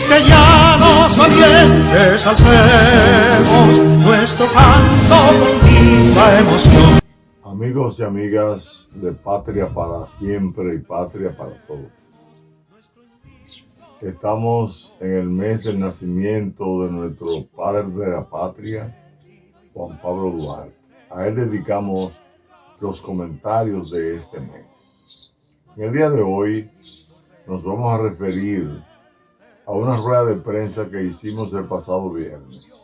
cristianos valientes alcemos nuestro canto con viva emoción. Amigos y amigas de Patria para Siempre y Patria para Todos. Estamos en el mes del nacimiento de nuestro padre de la patria, Juan Pablo Duarte. A él dedicamos los comentarios de este mes. En el día de hoy nos vamos a referir a una rueda de prensa que hicimos el pasado viernes.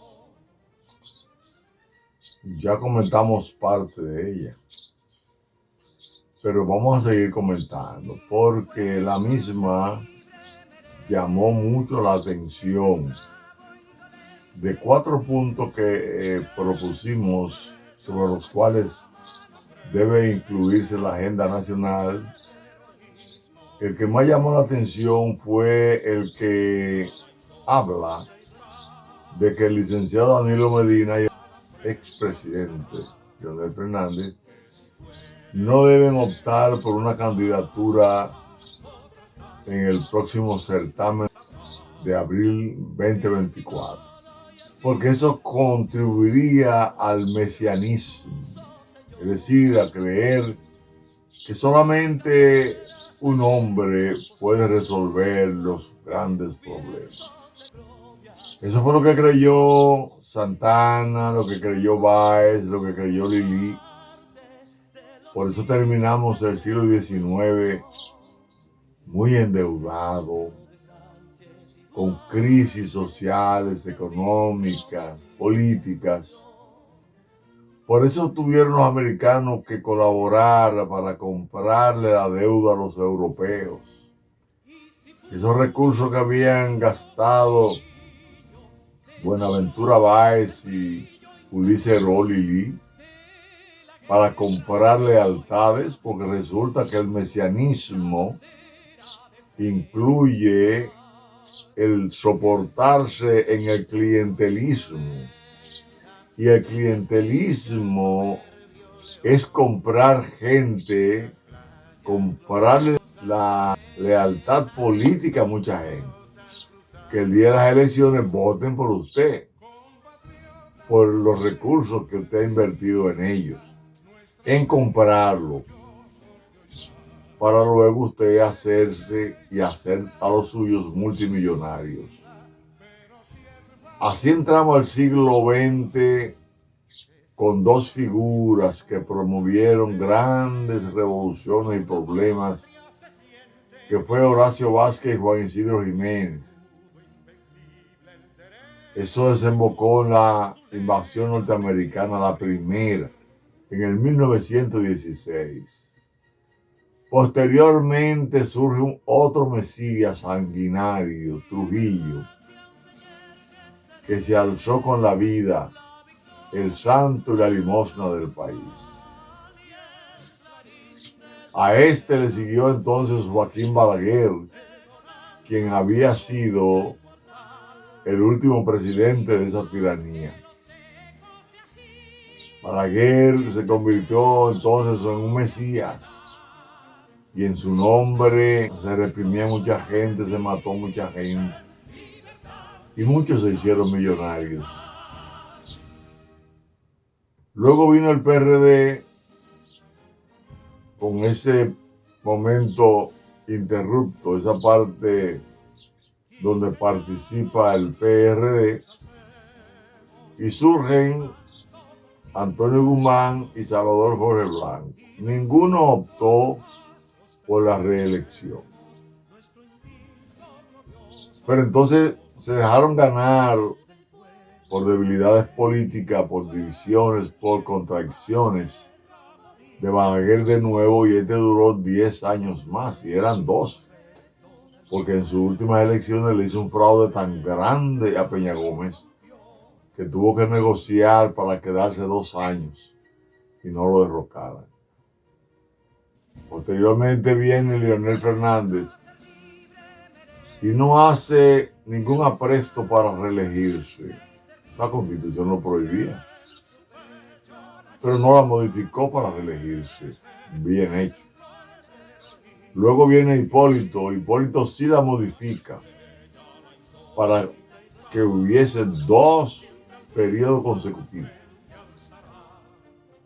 Ya comentamos parte de ella, pero vamos a seguir comentando porque la misma llamó mucho la atención de 4 puntos que propusimos sobre los cuales debe incluirse la agenda nacional. El que más llamó la atención fue el que habla de que el licenciado Danilo Medina y el expresidente Leonel Fernández no deben optar por una candidatura en el próximo certamen de abril 2024, porque eso contribuiría al mesianismo, es decir, a creer que solamente un hombre puede resolver los grandes problemas. Eso fue lo que creyó Santana, lo que creyó Báez, lo que creyó Lili. Por eso terminamos el siglo XIX muy endeudado, con crisis sociales, económicas, políticas. Por eso tuvieron los americanos que colaborar para comprarle la deuda a los europeos. Esos recursos que habían gastado Buenaventura Báez y Ulises Lili para comprar lealtades, porque resulta que el mesianismo incluye el soportarse en el clientelismo. Y el clientelismo es comprar gente, comprarle la lealtad política a mucha gente. Que el día de las elecciones voten por usted, por los recursos que usted ha invertido en ellos, en comprarlo, para luego usted hacerse y hacer a los suyos multimillonarios. Así entramos al siglo XX con 2 figuras que promovieron grandes revoluciones y problemas, que fue Horacio Vázquez y Juan Isidro Jiménez. Eso desembocó en la invasión norteamericana, la primera, en el 1916. Posteriormente surge otro mesías sanguinario, Trujillo, que se alzó con la vida, el santo y la limosna del país. A este le siguió entonces Joaquín Balaguer, quien había sido el último presidente de esa tiranía. Balaguer se convirtió entonces en un mesías, y en su nombre se reprimía mucha gente, se mató mucha gente, y muchos se hicieron millonarios. Luego vino el PRD con ese momento interrupto, esa parte donde participa el PRD, y surgen Antonio Guzmán y Salvador Jorge Blanco. Ninguno optó por la reelección. Pero entonces se dejaron ganar por debilidades políticas, por divisiones, por contradicciones de Balaguer de nuevo, y este duró 10 años más, y eran 12, porque en sus últimas elecciones le hizo un fraude tan grande a Peña Gómez que tuvo que negociar para quedarse 2 años y no lo derrocaran. Posteriormente viene Leonel Fernández y no hace ningún apresto para reelegirse. La Constitución lo prohibía, pero no la modificó para reelegirse. Bien hecho. Luego viene Hipólito sí la modifica para que hubiese 2 periodos consecutivos.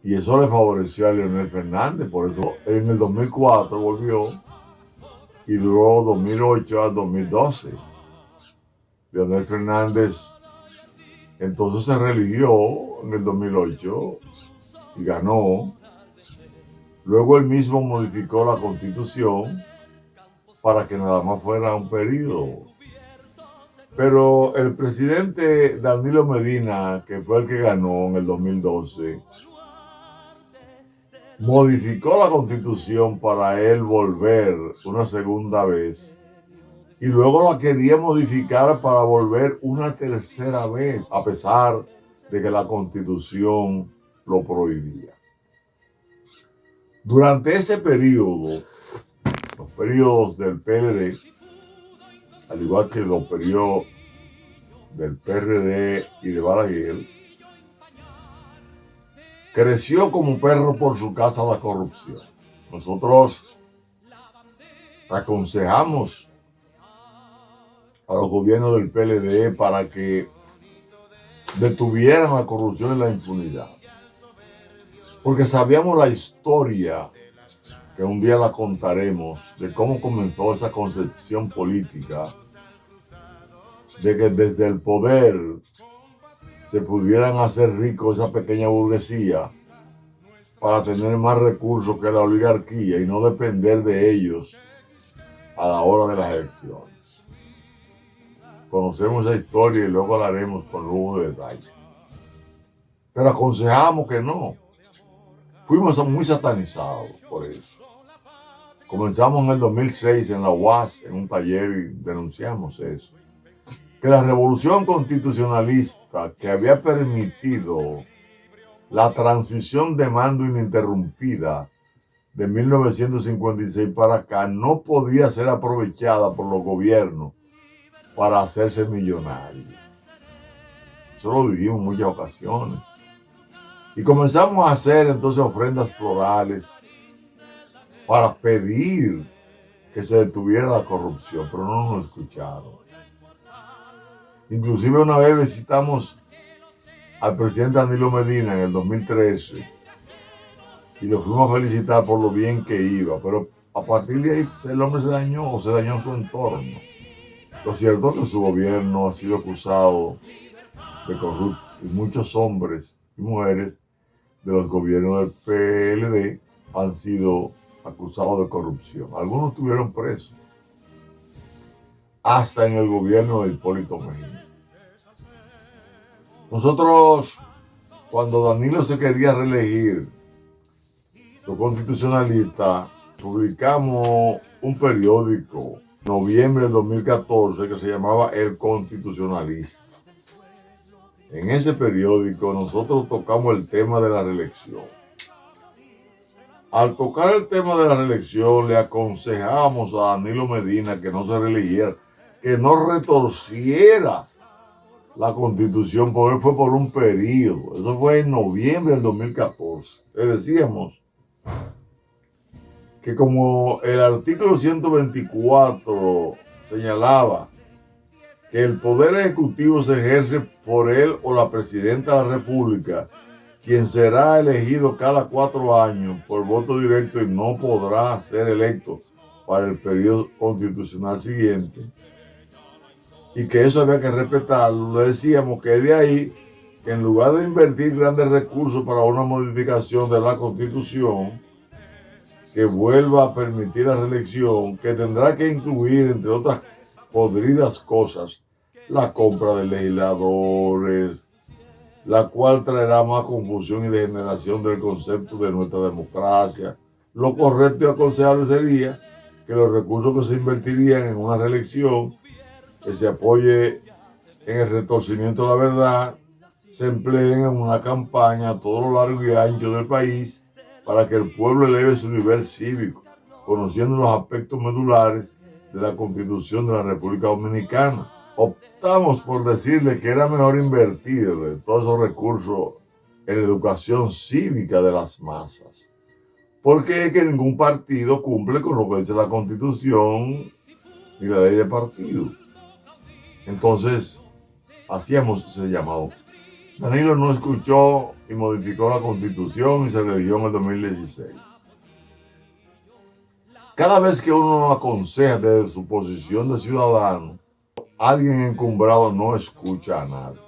Y eso le favoreció a Leonel Fernández, por eso en el 2004 volvió y duró 2008 al 2012. Leonel Fernández entonces se reeligió en el 2008 y ganó. Luego él mismo modificó la constitución para que nada más fuera un periodo. Pero el presidente Danilo Medina, que fue el que ganó en el 2012, modificó la constitución para él volver una segunda vez y luego la quería modificar para volver una tercera vez, a pesar de que la constitución lo prohibía. Durante ese periodo, los periodos del PLD, al igual que los periodos del PRD y de Balaguer, creció como perro por su casa la corrupción. Nosotros aconsejamos a los gobiernos del PLD para que detuvieran la corrupción y la impunidad. Porque sabíamos la historia, que un día la contaremos, de cómo comenzó esa concepción política, de que desde el poder se pudieran hacer ricos esa pequeña burguesía para tener más recursos que la oligarquía y no depender de ellos a la hora de las elecciones. Conocemos esa historia y luego la haremos con lujo de detalle. Pero aconsejamos que no. Fuimos muy satanizados por eso. Comenzamos en el 2006 en la UAS, en un taller, y denunciamos eso. Que la revolución constitucionalista que había permitido la transición de mando ininterrumpida de 1956 para acá no podía ser aprovechada por los gobiernos para hacerse millonarios. Eso lo vivimos en muchas ocasiones. Y comenzamos a hacer entonces ofrendas florales para pedir que se detuviera la corrupción, pero no nos escucharon. Inclusive una vez visitamos al presidente Danilo Medina en el 2013 y lo fuimos a felicitar por lo bien que iba, pero a partir de ahí el hombre se dañó su entorno. Lo cierto es que su gobierno ha sido acusado de corrupto y muchos hombres y mujeres de los gobiernos del PLD han sido acusados de corrupción. Algunos estuvieron presos, hasta en el gobierno de Hipólito Mejía. Nosotros, cuando Danilo se quería reelegir, los constitucionalistas, publicamos un periódico en noviembre del 2014 que se llamaba El Constitucionalista. En ese periódico nosotros tocamos el tema de la reelección. Al tocar el tema de la reelección, le aconsejamos a Danilo Medina que no se reeligiera, que no retorciera la constitución, porque fue por un periodo. Eso fue en noviembre del 2014. Le decíamos que como el artículo 124 señalaba que el poder ejecutivo se ejerce por él o la presidenta de la República, quien será elegido cada 4 años por voto directo y no podrá ser electo para el periodo constitucional siguiente, y que eso había que respetarlo, le decíamos que de ahí que en lugar de invertir grandes recursos para una modificación de la Constitución que vuelva a permitir la reelección, que tendrá que incluir, entre otras podridas cosas, la compra de legisladores, la cual traerá más confusión y degeneración del concepto de nuestra democracia. Lo correcto y aconsejable sería que los recursos que se invertirían en una reelección, que se apoye en el retorcimiento de la verdad, se empleen en una campaña a todo lo largo y ancho del país para que el pueblo eleve su nivel cívico, conociendo los aspectos medulares de la Constitución de la República Dominicana. Optamos por decirle que era mejor invertir todos esos recursos en la educación cívica de las masas, porque es que ningún partido cumple con lo que dice la Constitución ni la ley de partido. Entonces, hacíamos ese llamado. Danilo no escuchó y modificó la Constitución y se religió en el 2016. Cada vez que uno aconseja desde su posición de ciudadano, alguien encumbrado no escucha a nadie.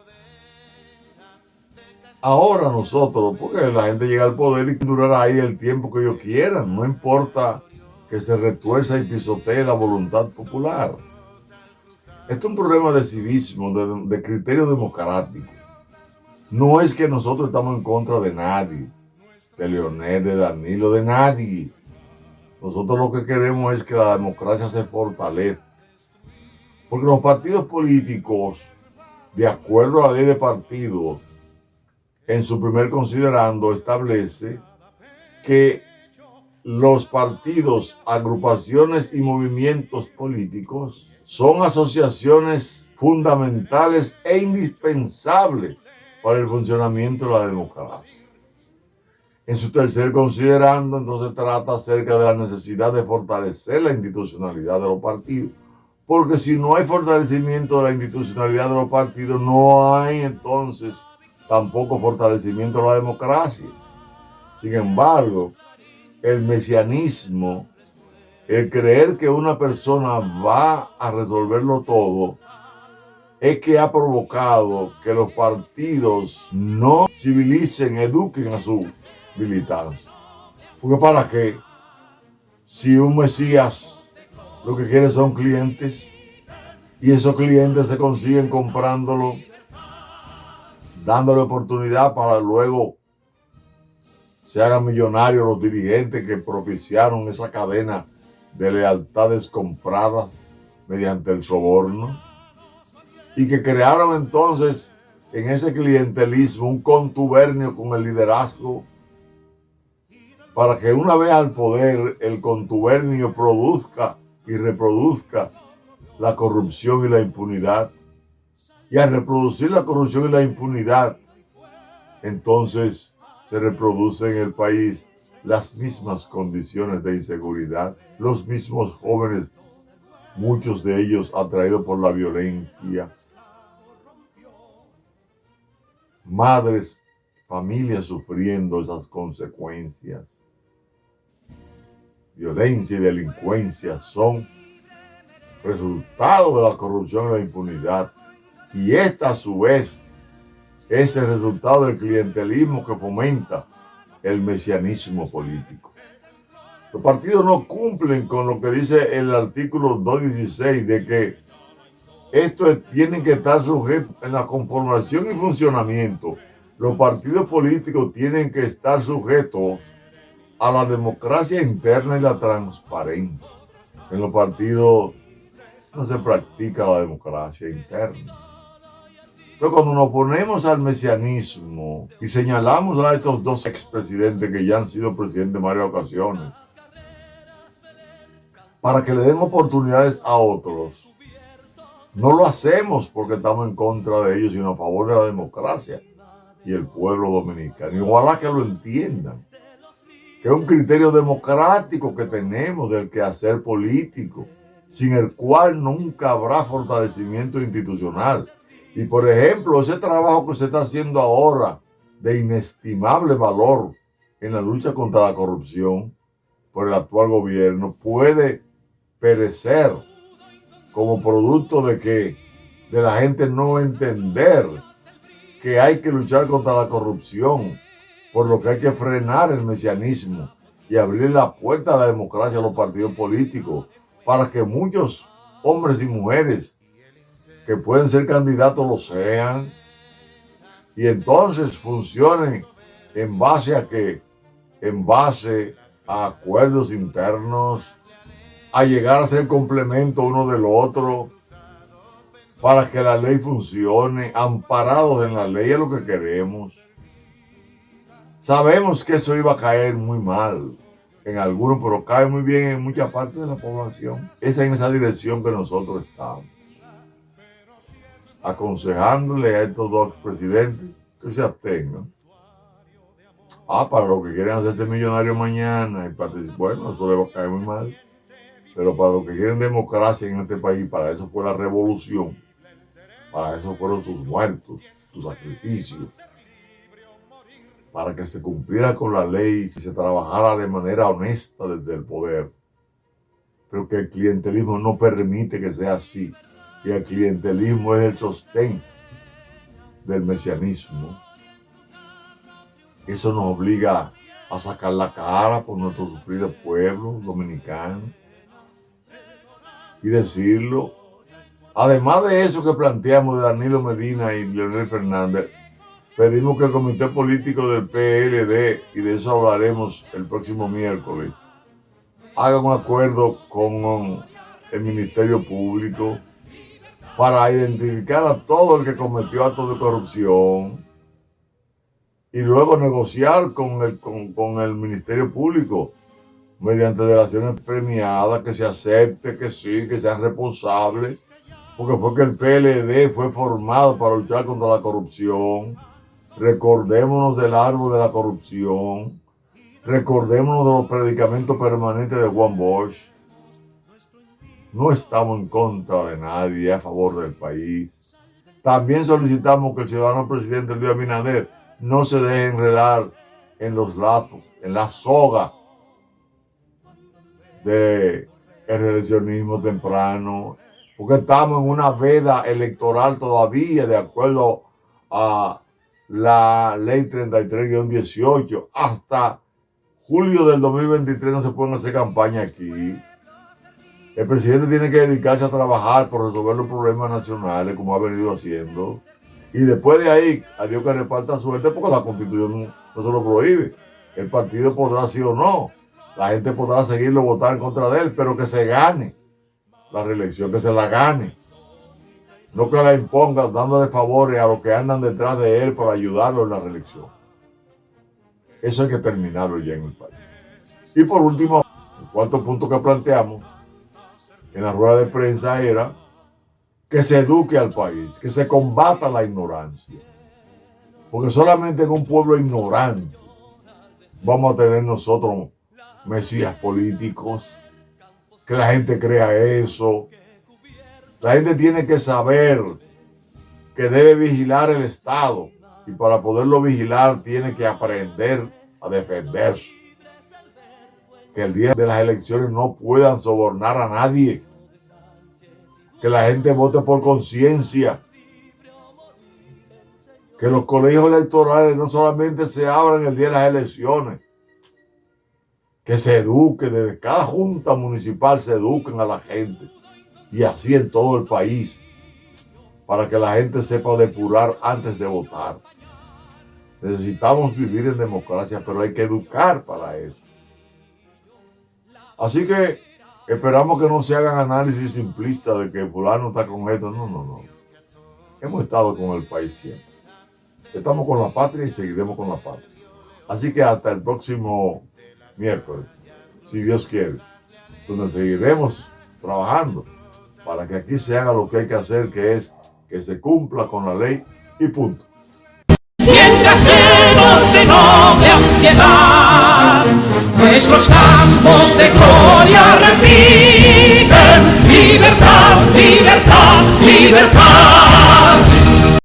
Ahora nosotros, porque la gente llega al poder y durará ahí el tiempo que ellos quieran, no importa que se retuerza y pisotee la voluntad popular. Esto es un problema de civismo, de criterio democrático. No es que nosotros estamos en contra de nadie, de Leonel, de Danilo, de nadie. Nosotros lo que queremos es que la democracia se fortalezca. Porque los partidos políticos, de acuerdo a la ley de partidos, en su primer considerando establece que los partidos, agrupaciones y movimientos políticos son asociaciones fundamentales e indispensables para el funcionamiento de la democracia. En su tercer considerando, entonces trata acerca de la necesidad de fortalecer la institucionalidad de los partidos, porque si no hay fortalecimiento de la institucionalidad de los partidos, no hay entonces tampoco fortalecimiento de la democracia. Sin embargo, el mesianismo, el creer que una persona va a resolverlo todo, es que ha provocado que los partidos no civilicen, eduquen a su militancia. Porque ¿para qué? Si un Mesías lo que quiere son clientes y esos clientes se consiguen comprándolo, dándole oportunidad para luego se hagan millonarios los dirigentes que propiciaron esa cadena de lealtades compradas mediante el soborno y que crearon entonces en ese clientelismo un contubernio con el liderazgo para que una vez al poder el contubernio produzca y reproduzca la corrupción y la impunidad. Y al reproducir la corrupción y la impunidad, entonces se reproducen en el país las mismas condiciones de inseguridad, los mismos jóvenes, muchos de ellos atraídos por la violencia, madres, familias sufriendo esas consecuencias. Violencia y delincuencia son resultado de la corrupción y la impunidad. Y esta a su vez es el resultado del clientelismo que fomenta el mesianismo político. Los partidos no cumplen con lo que dice el artículo 216 de que estos tienen que estar sujetos en la conformación y funcionamiento. Los partidos políticos tienen que estar sujetos a la democracia interna y la transparencia. En los partidos no se practica la democracia interna. Entonces, cuando nos oponemos al mesianismo y señalamos a estos dos expresidentes que ya han sido presidentes en varias ocasiones, para que le den oportunidades a otros, no lo hacemos porque estamos en contra de ellos, sino a favor de la democracia y el pueblo dominicano. Y ojalá que lo entiendan, que es un criterio democrático que tenemos del quehacer político, sin el cual nunca habrá fortalecimiento institucional. Y por ejemplo, ese trabajo que se está haciendo ahora de inestimable valor en la lucha contra la corrupción por el actual gobierno puede perecer como producto de la gente no entender que hay que luchar contra la corrupción, por lo que hay que frenar el mesianismo y abrir la puerta a la democracia a los partidos políticos para que muchos hombres y mujeres que pueden ser candidatos lo sean y entonces funcionen en base a qué, en base a acuerdos internos, a llegar a ser complemento uno del otro para que la ley funcione, amparados en la ley es lo que queremos. Sabemos que eso iba a caer muy mal en algunos, pero cae muy bien en mucha parte de la población. Es en esa dirección que nosotros estamos, aconsejándole a estos dos presidentes que se abstengan. Para los que quieren hacerse millonarios mañana y participar, bueno, eso le va a caer muy mal. Pero para los que quieren democracia en este país, para eso fue la revolución, Para eso fueron sus muertos, sus sacrificios. Para que se cumpliera con la ley y se trabajara de manera honesta desde el poder. Pero que el clientelismo no permite que sea así. Y el clientelismo es el sostén del mesianismo. Eso nos obliga a sacar la cara por nuestro sufrido pueblo dominicano y decirlo. Además de eso que planteamos de Danilo Medina y Leonel Fernández, pedimos que el comité político del PLD, y de eso hablaremos el próximo miércoles, haga un acuerdo con el Ministerio Público para identificar a todo el que cometió actos de corrupción y luego negociar con el Ministerio Público mediante delaciones premiadas, que se acepte, que sí, que sean responsables, porque fue que el PLD fue formado para luchar contra la corrupción. Recordémonos del árbol de la corrupción, recordémonos de los predicamentos permanentes de Juan Bosch. No estamos en contra de nadie, a favor del país. También solicitamos que el ciudadano presidente Luis Abinader no se deje enredar en los lazos, en la soga del reeleccionismo temprano, porque estamos en una veda electoral todavía, de acuerdo a la ley 33-18. Hasta julio del 2023 no se pueden hacer campaña aquí. El presidente tiene que dedicarse a trabajar por resolver los problemas nacionales, como ha venido haciendo. Y después de ahí, a Dios que reparta suerte, porque la Constitución no se lo prohíbe. El partido podrá sí o no. La gente podrá seguirlo, votar en contra de él, pero que se gane la reelección, que se la gane. No que la imponga dándole favores a los que andan detrás de él para ayudarlo en la reelección. Eso hay que terminarlo ya en el país. Y por último, el cuarto punto que planteamos en la rueda de prensa era que se eduque al país, que se combata la ignorancia. Porque solamente en un pueblo ignorante vamos a tener nosotros mesías políticos, que la gente crea eso. La gente tiene que saber que debe vigilar el Estado, y para poderlo vigilar tiene que aprender a defenderse. Que el día de las elecciones no puedan sobornar a nadie. Que la gente vote por conciencia. Que los colegios electorales no solamente se abran el día de las elecciones. Que se eduque, desde cada junta municipal se eduquen a la gente. Y así en todo el país. Para que la gente sepa depurar antes de votar. Necesitamos vivir en democracia, pero hay que educar para eso. Así que esperamos que no se hagan análisis simplistas de que fulano está con esto. No. Hemos estado con el país siempre. Estamos con la patria y seguiremos con la patria. Así que hasta el próximo miércoles, si Dios quiere, donde seguiremos trabajando para que aquí se haga lo que hay que hacer, que es que se cumpla con la ley y punto. Mientras llenos de noble ansiedad, nuestros campos de gloria repiten: libertad, libertad, libertad.